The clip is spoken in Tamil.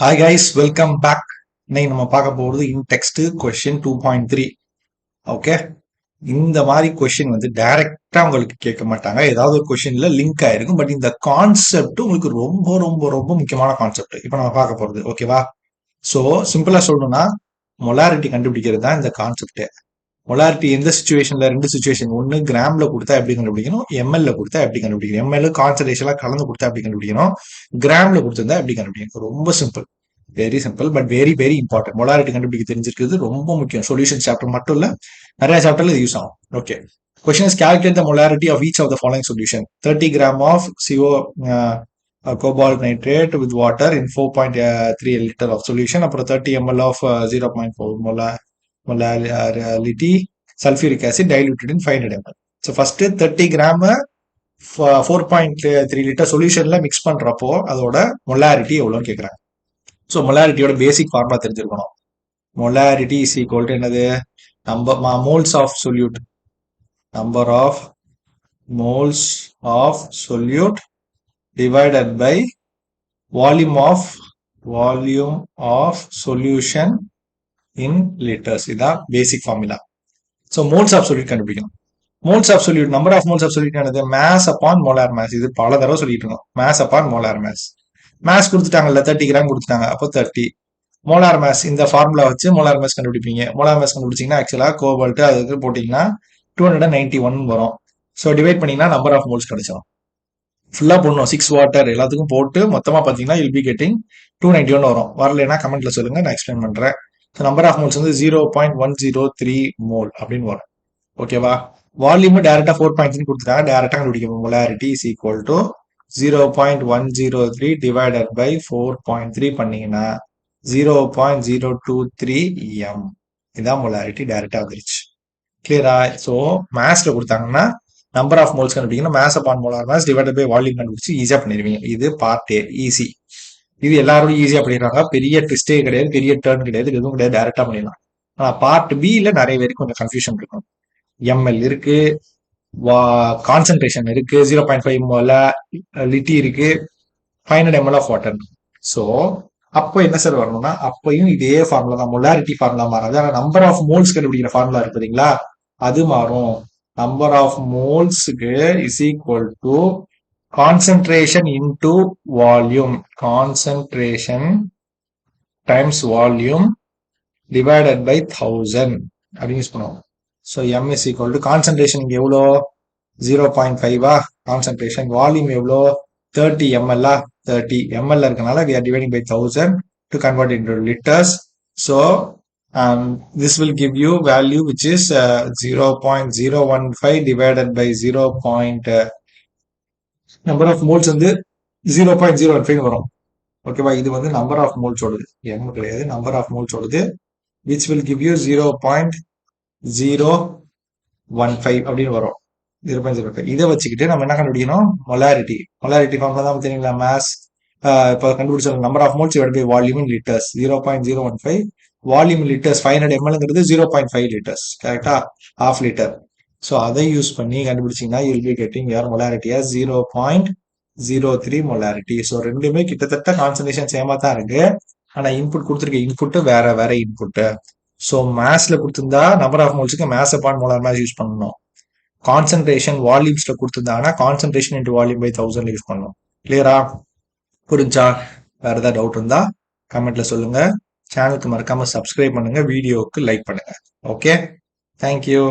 Hi guys, welcome back. இன்னைக்கு நம்ம பார்க்க போகிறது இன்டெக்ஸ்ட் கொஸ்டின் 2.3. ஓகே, இந்த மாதிரி கொஸ்டின் வந்து டைரக்டா உங்களுக்கு கேட்க மாட்டாங்க. ஏதாவது ஒரு கொஸ்டின்ல லிங்க் ஆயிருக்கும். பட் இந்த கான்செப்ட் உங்களுக்கு ரொம்ப ரொம்ப ரொம்ப முக்கியமான கான்செப்ட் இப்போ நம்ம பார்க்க போறது. ஓகேவா? ஸோ சிம்பிளா சொல்லணும்னா மொலாரிட்டி கண்டுபிடிக்கிறது தான் இந்த கான்செப்ட். மொலாரிட்டி எந்த சுச்சுவேஷன்ல, ரெண்டு சுச்சுவேஷன். ஒன்னு கிராம்ல கொடுத்தா எப்படி கண்டுபிடிக்கணும், எம்எல்ல கொடுத்தா எப்படி கண்டுபிடிக்கணும். எம்எல் கான்சன்ட்ரேஷன்லாம் கலந்து கொடுத்தா எப்படி கண்டுபிடிக்கணும், கிராம்ல கொடுத்திருந்தா எப்படி கண்டுபிடிக்கணும். ரொம்ப simple, very simple, but very very important. Molarity கண்டுபிடிக்க தெரிஞ்சிருக்கிறது ரொம்ப முக்கியம். சொல்யூஷன் சாப்டர் மட்டும் இல்ல, நிறைய சாப்டர்ல இது யூஸ் ஆகும். Okay, question is calculate the molarity of each of the following solution: 30 gram of CO cobalt nitrate with water in 4.3 liter of solution, அப்புறம் 30 ml of 0.4 molality sulfuric acid diluted in 500 ml. So first 30 gram 4.3 litre சொல்யூஷன்ல மிக்ஸ் பண்றப்போ அதோட மொலாரிட்டி எவ்வளவுன்னு கேக்குறாங்க. ஸோ மொலாரிட்டியோட பேசிக் ஃபார்முலா தெரிஞ்சிருக்கணும். மொலாரிட்டி இஸ் ஈக்குவல் டு என்னது, number moles of solute, number of moles of solute divided by volume of solution in litres. இதான் basic formula. So moles of solute கண்டுபிடிக்கணும். Moles of solute, number of moles of solute என்னது, மேஸ் அப்பான் மோலார் மேஸ். இது பல தடவை சொல்லிட்டு இருக்கோம். Mass upon molar mass. Mass கொடுத்துட்டாங்கல்ல, 30 gram கொடுத்துட்டாங்க, அப்போ 30. மோலார் மேஸ், இந்த ஃபார்முலா வச்சு மோலார் மேஸ் கண்டுபிடிப்பீங்க. மோலார் மேஸ் கண்டுபிடிச்சிங்கன்னா ஆக்சுவலா கோபால்ட் அதுக்கு போட்டிங்கன்னா 291 வரும். ஸோ டிவைட் பண்ணீங்கன்னா நம்பர் ஆஃப் மோல்ஸ் கிடைச்சிடும். ஃபுல்லா போடணும், 6 வாட்டர் எல்லாத்துக்கும் போட்டு மொத்தமா பார்த்தீங்கன்னா யூல் பி கெட்டிங் 291 வரும். வரலைன்னா கமெண்ட்ல சொல்லுங்க, நான் எக்ஸ்பிளைன் பண்றேன். ஸோ நம்பர் ஆஃப் மோல்ஸ் வந்து 0.103 மோல் அப்படின்னு வரும். ஓகேவா? வால்யூம் டேரக்டா 4.3 கொடுத்துட்டாங்க, டேரக்டா கண்டுபிடிக்கும். Molarity is equal to 0.103 divided by 4.3 பண்ணீங்கன்னா 0.023 m. இதான் மொலாரிட்டி, டைரக்டா வந்துருச்சு. கிளியரா? ஸோ மேத்ஸ்ல கொடுத்தாங்கன்னா நம்பர் ஆஃப் மோல்ஸ் கண்டுபிடிக்கணும், mass upon molar mass divided by volume கண்டுபிடிச்சு ஈஸியா பண்ணிடுவீங்க. இது பார்ட் ஏ, ஈஸி. இது எல்லாரும் ஈஸியா பண்ணிடுறாங்க, பெரிய ட்விஸ்டே கிடையாது, பெரிய டேர்ன் கிடையாது, எதுவும் கிடையாது, டைரக்டா பண்ணிடலாம். ஆனா பார்ட் பில நிறைய பேருக்கு கொஞ்சம் கன்ஃபியூஷன் இருக்கும். எம்எல் இருக்கு, கான்சன்ட்ரேஷன் இருக்கு, 0.5 லிட்டி இருக்கு, 500 ml ஆஃப் வாட்டர். ஸோ அப்போ என்ன சார் வரணும்னா, அப்பயும் இதே ஃபார்முலா தான், மொலாரிட்டி ஃபார்முலா மாறாது. ஆனா நம்பர் ஆஃப் மோல்ஸ் கண்டுபிடிக்கிற ஃபார்முலா இருக்கு பாத்தீங்களா, அது மாறும். நம்பர் ஆஃப் மோல்ஸுக்கு is equal to concentration into volume, concentration times volume divided by 1000 அப்படின்னு யூஸ் பண்ணுவோம். So M is equal to concentration இங்க எவ்வளோ, 0.5 கான்சன்ட்ரேஷன், வால்யூம் எவ்வளோ 30 ml 30 ml இருக்கனால we are dividing by 1000 to convert into liters. So this will give you value which is 0.015 divided by 0. number of moles வந்து 0.015 வரும். ஓகேவா? இது வந்து நம்பர் ஆஃப் மோல்ஸ் ஓடுது, m கிடையாது, நம்பர் ஆஃப் மோல்ஸ் ஓடுது, which will give you 0.015 அப்படின்னு வரும். 0.05. இதை வச்சுக்கிட்டு நம்ம என்ன கண்டுபிடிக்கணும், மொலாரிட்டி. மொலாரிட்டி ஃபார்முலா தான் தெரியுங்களா, மேஸ். இப்போ கண்டுபிடிச்ச number of moles divide by volume in litres, 0.015. Volume litres 500 mlங்கிறது 0.5 லிட்டர்ஸ், கரெக்டா, ஹாஃப் லிட்டர். ஸோ அதை யூஸ் பண்ணி கண்டுபிடிச்சிங்கன்னா you'll be getting your molarity as 0.03 molarity. So ரெண்டுமே கிட்டத்தட்ட கான்சன்ட்ரேஷன் சேமா தான் இருக்கு, ஆனா இன்புட் கொடுத்துருக்க இன்புட் வேற வேற இன்புட். ஸோ மேத்ஸ்ல கொடுத்திருந்தா நம்பர் ஆஃப் மோல்ஸுக்கு mass upon molar mass use பண்ணணும். கான்சன்ட்ரேஷன் வால்யூம்ஸ்ல கொடுத்திருந்தாங்கன்னா concentration into volume by 1000 use பண்ணணும். கிளியரா? புரிஞ்சா? வேற ஏதாவது டவுட் இருந்தா கமெண்ட்ல சொல்லுங்க. சேனலுக்கு மறக்காம சப்ஸ்கிரைப் பண்ணுங்க, வீடியோவுக்கு லைக் பண்ணுங்க. Okay, thank you.